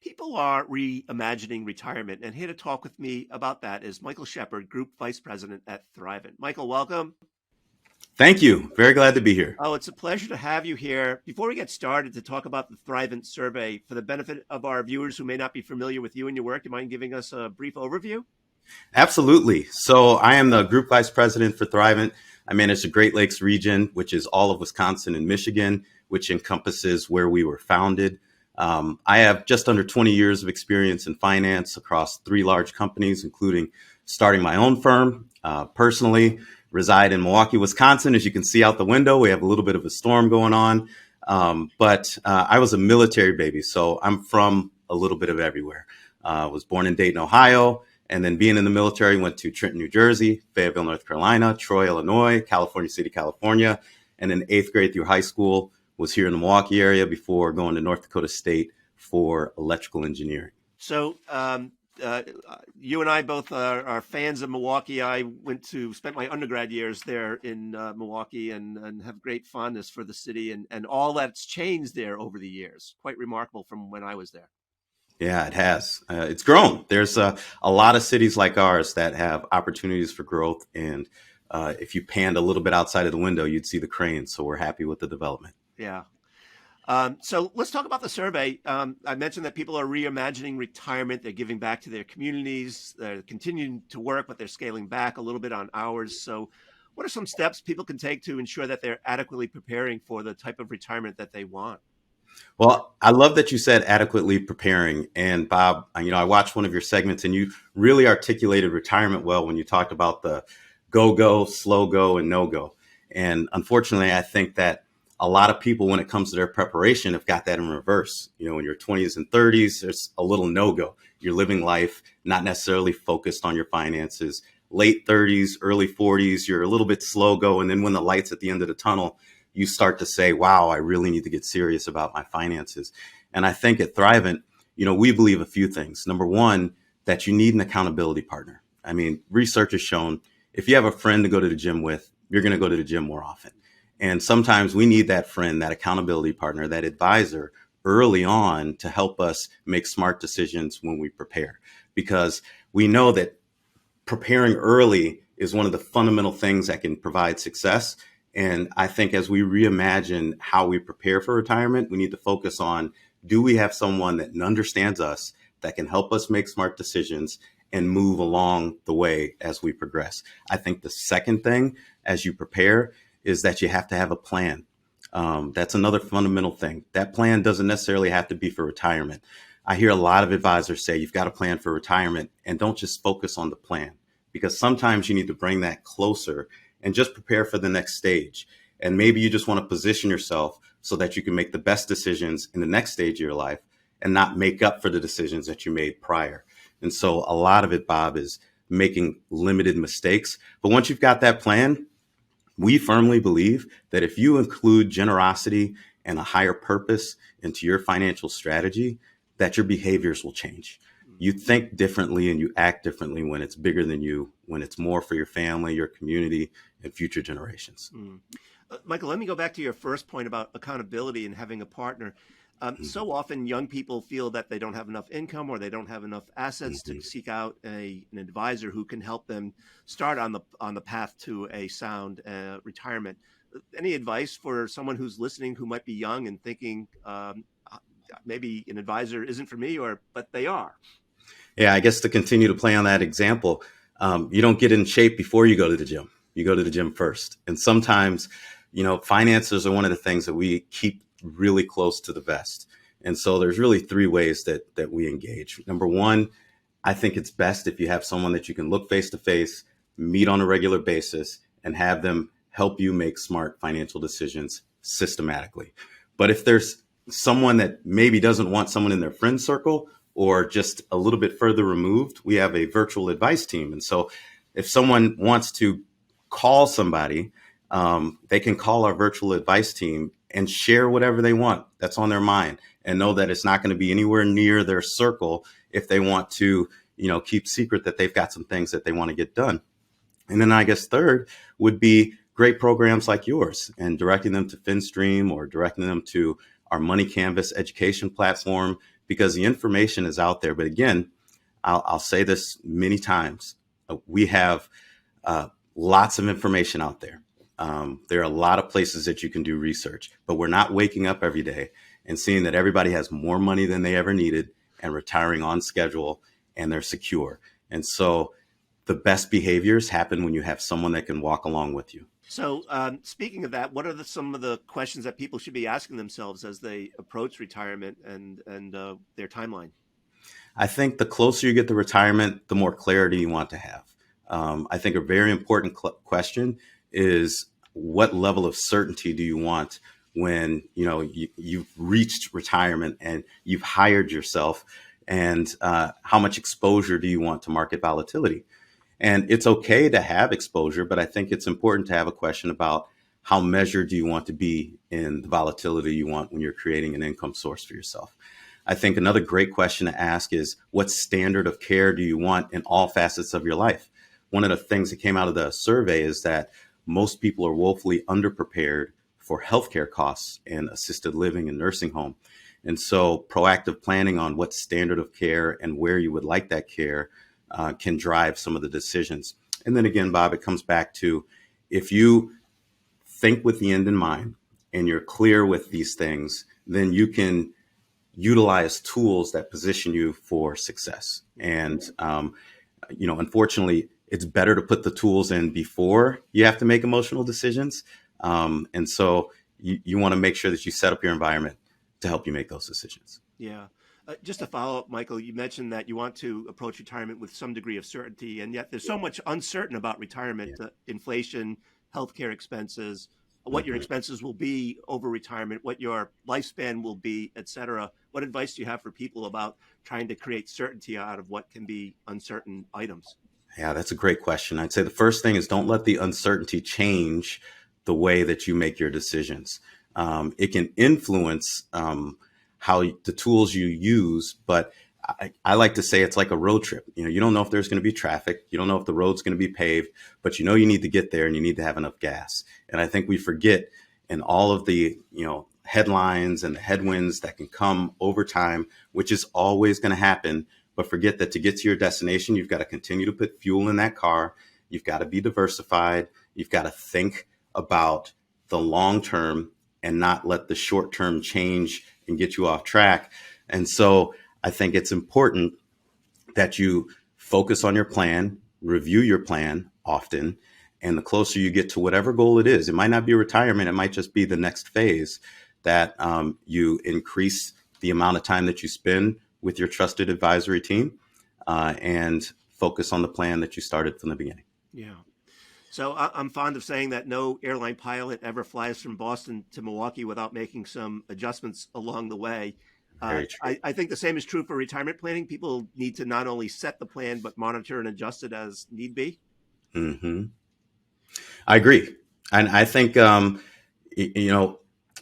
People are reimagining retirement, and here to talk with me about that is Michael Sheppard, Group Vice President at Thrivent. Michael, welcome. Thank you. Very glad to be here. Oh, it's a pleasure to have you here. Before we get started to talk about the Thrivent survey, for the benefit of our viewers who may not be familiar with you and your work, do you mind giving us a brief overview? Absolutely. So I am the Group Vice President for Thrivent. I manage the Great Lakes region, which is all of Wisconsin and Michigan, which encompasses where we were founded. I have just under 20 years of experience in finance across 3 large companies, including starting my own firm. Personally, reside in Milwaukee, Wisconsin. As you can see out the window, we have a little bit of a storm going on. But I was a military baby, so I'm from a little bit of everywhere. I was born in Dayton, Ohio, and then being in the military, went to Trenton, New Jersey, Fayetteville, North Carolina, Troy, Illinois, California City, California, and then 8th grade through high school was here in the Milwaukee area before going to North Dakota State for electrical engineering. So you and I both are fans of Milwaukee. I spent my undergrad years there in Milwaukee and have great fondness for the city and all that's changed there over the years. Quite remarkable from when I was there. Yeah, it has. It's grown. There's a lot of cities like ours that have opportunities for growth. And if you panned a little bit outside of the window, you'd see the cranes. So we're happy with the development. Yeah. So let's talk about the survey. I mentioned that people are reimagining retirement. They're giving back to their communities. They're continuing to work, but they're scaling back a little bit on hours. So what are some steps people can take to ensure that they're adequately preparing for the type of retirement that they want? Well, I love that you said adequately preparing. And Bob, I watched one of your segments and you really articulated retirement well when you talked about the go, slow go, and no go. And unfortunately, I think that a lot of people, when it comes to their preparation, have got that in reverse. In your 20s and 30s, there's a little no-go. You're living life, not necessarily focused on your finances. Late 30s, early 40s, you're a little bit slow go. And then when the light's at the end of the tunnel, you start to say, wow, I really need to get serious about my finances. And I think at Thrivent, we believe a few things. Number one, that you need an accountability partner. I mean, research has shown if you have a friend to go to the gym with, you're going to go to the gym more often. And sometimes we need that friend, that accountability partner, that advisor early on to help us make smart decisions when we prepare. Because we know that preparing early is one of the fundamental things that can provide success. And I think as we reimagine how we prepare for retirement, we need to focus on, do we have someone that understands us, that can help us make smart decisions and move along the way as we progress? I think the second thing as you prepare is that you have to have a plan. That's another fundamental thing. That plan doesn't necessarily have to be for retirement. I hear a lot of advisors say you've got a plan for retirement and don't just focus on the plan, because sometimes you need to bring that closer and just prepare for the next stage. And maybe you just want to position yourself so that you can make the best decisions in the next stage of your life and not make up for the decisions that you made prior. And so a lot of it, Bob, is making limited mistakes. But once you've got that plan, we firmly believe that if you include generosity and a higher purpose into your financial strategy, that your behaviors will change. You think differently and you act differently when it's bigger than you, when it's more for your family, your community, and future generations. Michael, let me go back to your first point about accountability and having a partner. So often young people feel that they don't have enough income or they don't have enough assets to seek out an advisor who can help them start on the path to a sound retirement. Any advice for someone who's listening who might be young and thinking maybe an advisor isn't for me, but they are? Yeah, I guess to continue to play on that example, you don't get in shape before you go to the gym. You go to the gym first. And sometimes, finances are one of the things that we keep really close to the vest. And so there's really 3 ways that we engage. Number one, I think it's best if you have someone that you can look face to face, meet on a regular basis, and have them help you make smart financial decisions systematically. But if there's someone that maybe doesn't want someone in their friend circle or just a little bit further removed, we have a virtual advice team. And so if someone wants to call somebody, they can call our virtual advice team and share whatever they want that's on their mind, and know that it's not going to be anywhere near their circle if they want to, keep secret that they've got some things that they want to get done. And then I guess third would be great programs like yours and directing them to FinStream or directing them to our Money Canvas education platform, because the information is out there. But again, I'll say this many times. We have lots of information out there. There are a lot of places that you can do research, but we're not waking up every day and seeing that everybody has more money than they ever needed and retiring on schedule and they're secure. And so the best behaviors happen when you have someone that can walk along with you. So speaking of that, what are some of the questions that people should be asking themselves as they approach retirement and their timeline? I think the closer you get to retirement, the more clarity you want to have. I think a very important question is, what level of certainty do you want when you've reached retirement and you've hired yourself, and how much exposure do you want to market volatility? And it's okay to have exposure, but I think it's important to have a question about how measured do you want to be in the volatility you want when you're creating an income source for yourself. I think another great question to ask is, what standard of care do you want in all facets of your life? One of the things that came out of the survey is that most people are woefully underprepared for healthcare costs and assisted living and nursing home. And so proactive planning on what standard of care and where you would like that care can drive some of the decisions. And then again, Bob, it comes back to, if you think with the end in mind and you're clear with these things, then you can utilize tools that position you for success. And, unfortunately, it's better to put the tools in before you have to make emotional decisions. And so you want to make sure that you set up your environment to help you make those decisions. Yeah. Just to follow up, Michael, you mentioned that you want to approach retirement with some degree of certainty, and yet there's so much uncertain about retirement, inflation, healthcare expenses, what your expenses will be over retirement, what your lifespan will be, et cetera. What advice do you have for people about trying to create certainty out of what can be uncertain items? Yeah, that's a great question. I'd say the first thing is, don't let the uncertainty change the way that you make your decisions. It can influence how the tools you use, but I like to say it's like a road trip. You don't know if there's going to be traffic. You don't know if the road's going to be paved, but you need to get there and you need to have enough gas. And I think we forget in all of the, headlines and the headwinds that can come over time, which is always going to happen. But forget that to get to your destination, you've got to continue to put fuel in that car. You've got to be diversified. You've got to think about the long term and not let the short term change and get you off track. And so I think it's important that you focus on your plan, review your plan often. And the closer you get to whatever goal it is, it might not be retirement, it might just be the next phase, that you increase the amount of time that you spend with your trusted advisory team and focus on the plan that you started from the beginning. Yeah. So I'm fond of saying that no airline pilot ever flies from Boston to Milwaukee without making some adjustments along the way. I think the same is true for retirement planning. People need to not only set the plan, but monitor and adjust it as need be. Mm-hmm. I agree. And I think,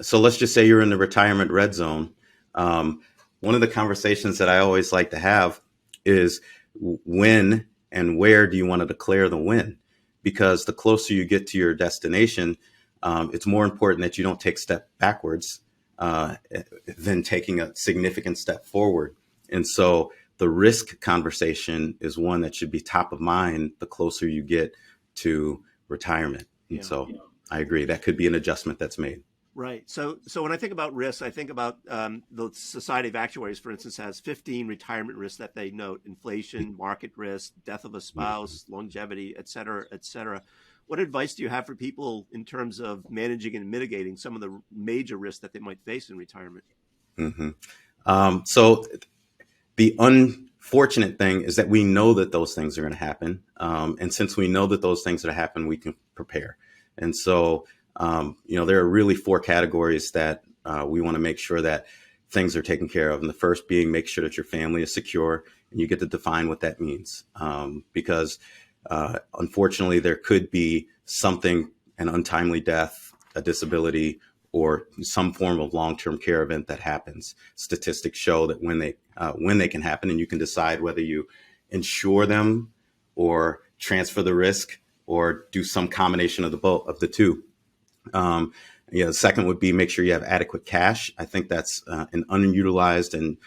so let's just say you're in the retirement red zone. One of the conversations that I always like to have is, when and where do you want to declare the win? Because the closer you get to your destination, it's more important that you don't take a step backwards than taking a significant step forward. And so the risk conversation is one that should be top of mind the closer you get to retirement. And so I agree, that could be an adjustment that's made. Right. So when I think about risks, I think about the Society of Actuaries, for instance, has 15 retirement risks that they note: inflation, market risk, death of a spouse, longevity, et cetera, et cetera. What advice do you have for people in terms of managing and mitigating some of the major risks that they might face in retirement? Mm-hmm. So the unfortunate thing is that we know that those things are going to happen. And since we know that those things are going to happen, we can prepare. And so there are really 4 categories that we want to make sure that things are taken care of. And the first being, make sure that your family is secure, and you get to define what that means. Because unfortunately, there could be something, an untimely death, a disability, or some form of long-term care event that happens. Statistics show that when they can happen, and you can decide whether you insure them or transfer the risk or do some combination of the both of the two. The second would be make sure you have adequate cash. I think that's an unutilized and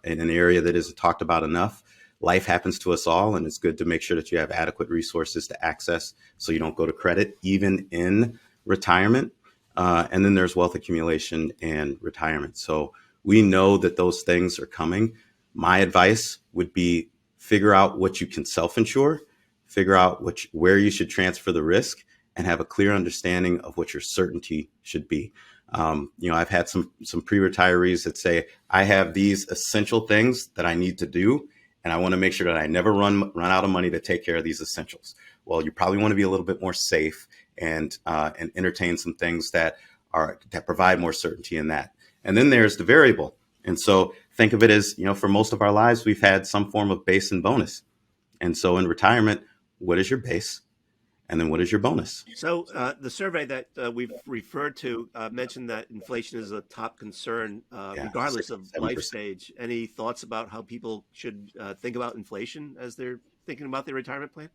in an area that isn't talked about enough. Life happens to us all, and it's good to make sure that you have adequate resources to access so you don't go to credit, even in retirement. And then there's wealth accumulation and retirement. So we know that those things are coming. My advice would be figure out what you can self-insure, figure out where you should transfer the risk, and have a clear understanding of what your certainty should be. I've had some pre-retirees that say, I have these essential things that I need to do, and I want to make sure that I never run out of money to take care of these essentials. Well, you probably want to be a little bit more safe and entertain some things that provide more certainty in that. And then there's the variable. And so think of it as, for most of our lives, we've had some form of base and bonus. And so in retirement, what is your base? And then what is your bonus? So the survey that we've referred to mentioned that inflation is a top concern, regardless of 7%. Life stage. Any thoughts about how people should think about inflation as they're thinking about their retirement plan?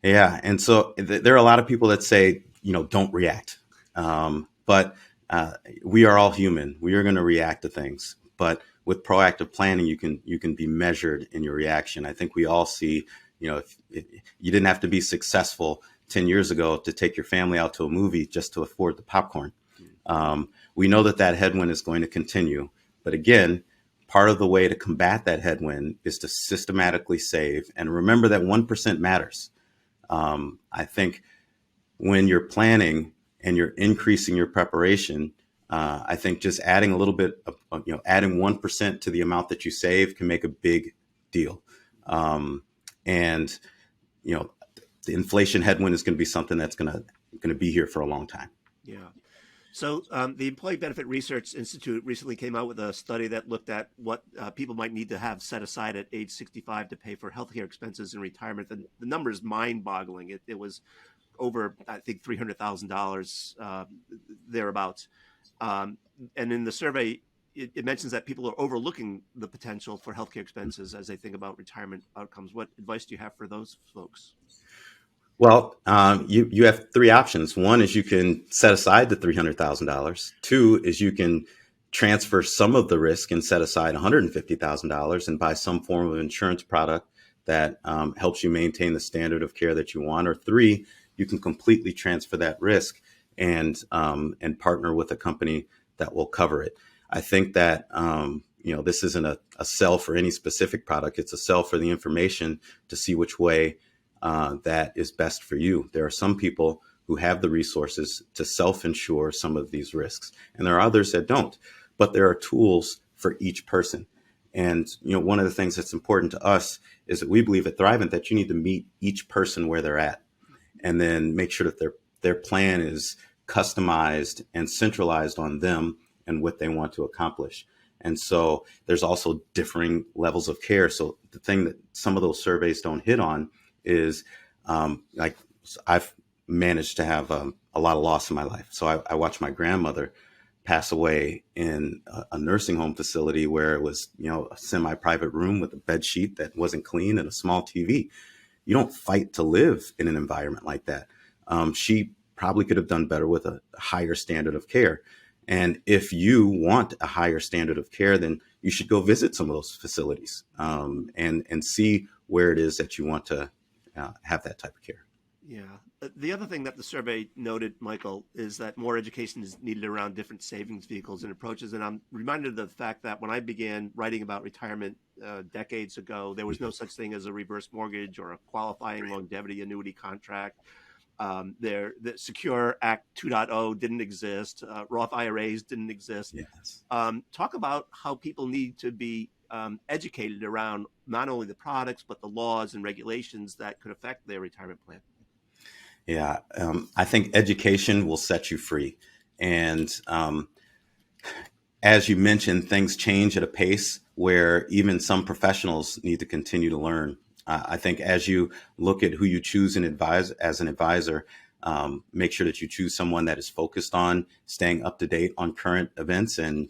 Yeah. And so there are a lot of people that say, don't react. But we are all human. We are going to react to things. But with proactive planning, you can be measured in your reaction. I think we all see, if you didn't have to be successful 10 years ago to take your family out to a movie just to afford the popcorn. We know that headwind is going to continue. But again, part of the way to combat that headwind is to systematically save and remember that 1% matters. I think when you're planning and you're increasing your preparation, I think just adding a little bit of, adding 1% to the amount that you save can make a big deal. The inflation headwind is going to be something that's going to be here for a long time. Yeah. So the Employee Benefit Research Institute recently came out with a study that looked at what people might need to have set aside at age 65 to pay for healthcare expenses in retirement. The number is mind-boggling. It was over, I think, $300,000 thereabouts. And in the survey, it mentions that people are overlooking the potential for healthcare expenses as they think about retirement outcomes. What advice do you have for those folks? Well, you have three options. One is you can set aside the $300,000. Two is you can transfer some of the risk and set aside $150,000 and buy some form of insurance product that helps you maintain the standard of care that you want. Or three, you can completely transfer that risk and partner with a company that will cover it. I think that this isn't a sell for any specific product. It's a sell for the information to see which way that is best for you. There are some people who have the resources to self-insure some of these risks, and there are others that don't. But there are tools for each person. And one of the things that's important to us is that we believe at Thrivent that you need to meet each person where they're at, and then make sure that their plan is customized and centralized on them and what they want to accomplish. And so there's also differing levels of care. So the thing that some of those surveys don't hit on is like I've managed to have a lot of loss in my life. So I watched my grandmother pass away in a nursing home facility where it was, a semi-private room with a bed sheet that wasn't clean and a small TV. You don't fight to live in an environment like that. She probably could have done better with a higher standard of care. And if you want a higher standard of care, then you should go visit some of those facilities and see where it is that you want to have that type of care. Yeah. The other thing that the survey noted, Michael, is that more education is needed around different savings vehicles and approaches. And I'm reminded of the fact that when I began writing about retirement decades ago, there was no such thing as a reverse mortgage or a qualifying longevity annuity contract. The Secure Act 2.0 didn't exist. Roth IRAs didn't exist. Yes. Talk about how people need to be educated around not only the products, but the laws and regulations that could affect their retirement plan. Yeah, I think education will set you free. And as you mentioned, things change at a pace where even some professionals need to continue to learn. I think as you look at who you choose and advise as an advisor, make sure that you choose someone that is focused on staying up to date on current events and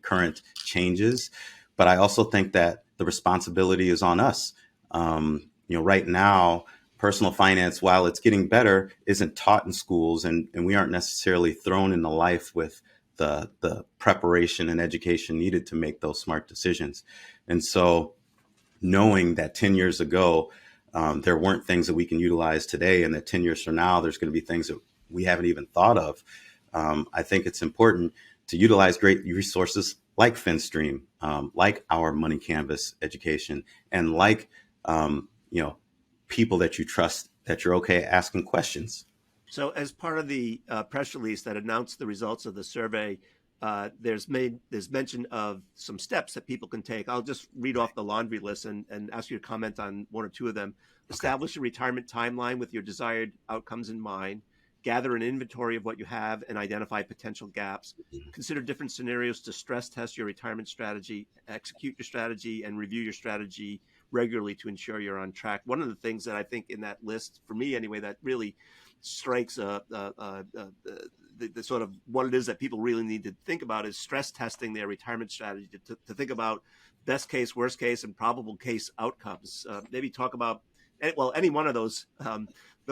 current changes. But I also think that the responsibility is on us. Right now, personal finance, while it's getting better, isn't taught in schools, and we aren't necessarily thrown into life with the preparation and education needed to make those smart decisions. And so knowing that 10 years ago, there weren't things that we can utilize today, and that 10 years from now, there's going to be things that we haven't even thought of. I think it's important to utilize great resources like FinStream, like our Money Canvas education, and like, people that you trust, that you're okay asking questions. So, as part of the press release that announced the results of the survey, there's mention of some steps that people can take. I'll just read off the laundry list and ask you to comment on one or two of them. Okay. Establish a retirement timeline with your desired outcomes in mind. Gather an inventory of what you have and identify potential gaps. Consider different scenarios to stress test your retirement strategy. Execute your strategy and review your strategy regularly to ensure you're on track. One of the things that I think in that list, for me anyway, that really strikes the sort of what it is that people really need to think about is stress testing their retirement strategy to think about best case, worst case, and probable case outcomes. Maybe talk about, well, any one of those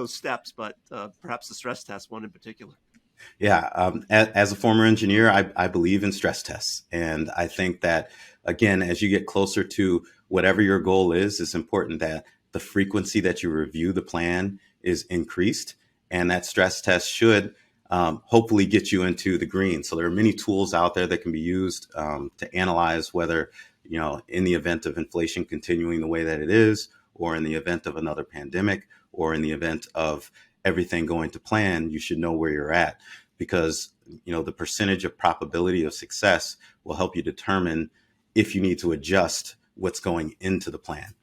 steps, but perhaps the stress test one in particular. Yeah, as a former engineer, I believe in stress tests. And I think that, again, as you get closer to whatever your goal is, it's important that the frequency that you review the plan is increased. And that stress test should hopefully get you into the green. So there are many tools out there that can be used to analyze whether, in the event of inflation continuing the way that it is, or in the event of another pandemic, or in the event of everything going to plan, you should know where you're at, because the percentage of probability of success will help you determine if you need to adjust what's going into the plan.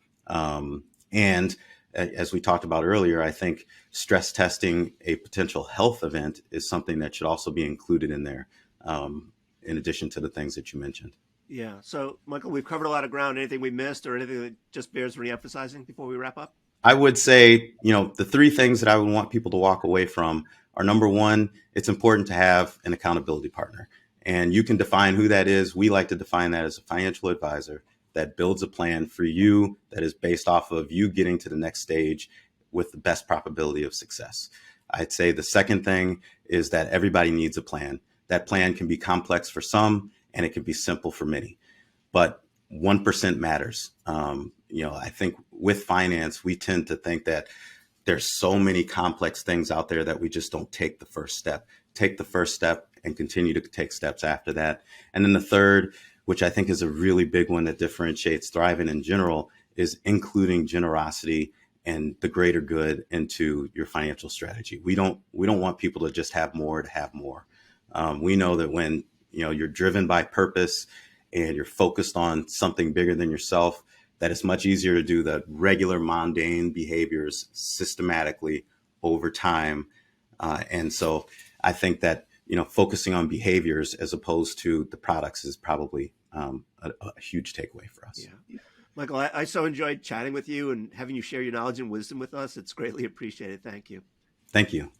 And as we talked about earlier, I think stress testing a potential health event is something that should also be included in there, in addition to the things that you mentioned. Yeah. So, Michael, we've covered a lot of ground. Anything we missed or anything that just bears reemphasizing before we wrap up? I would say, the three things that I would want people to walk away from are: number one, it's important to have an accountability partner. And you can define who that is. We like to define that as a financial advisor that builds a plan for you that is based off of you getting to the next stage with the best probability of success. I'd say the second thing is that everybody needs a plan. That plan can be complex for some, and it can be simple for many. But 1% matters. I think with finance, we tend to think that there's so many complex things out there that we just don't take the first step. Take the first step and continue to take steps after that. And then the third, which I think is a really big one that differentiates Thrivent in general, is including generosity and the greater good into your financial strategy. We don't want people to just have more to have more. We know that when you're driven by purpose and you're focused on something bigger than yourself, that it's much easier to do the regular mundane behaviors systematically over time. And so I think that, focusing on behaviors as opposed to the products is probably a huge takeaway for us. Yeah. Michael, I so enjoyed chatting with you and having you share your knowledge and wisdom with us. It's greatly appreciated. Thank you. Thank you.